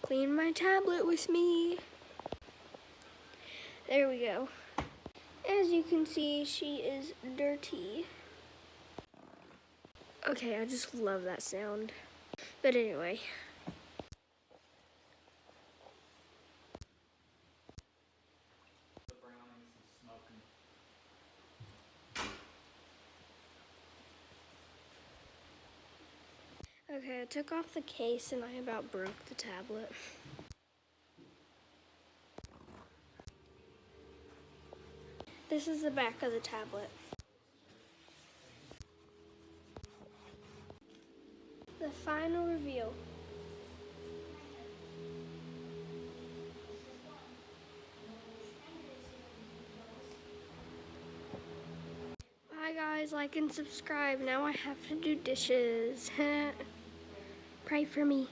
clean my tablet with me. There we go. As you can see, she is dirty. Okay, I just love that sound. But anyway. Okay, I took off the case and I about broke the tablet. This is the back of the tablet. The final reveal. Bye guys, like and subscribe. Now I have to do dishes. Pray for me.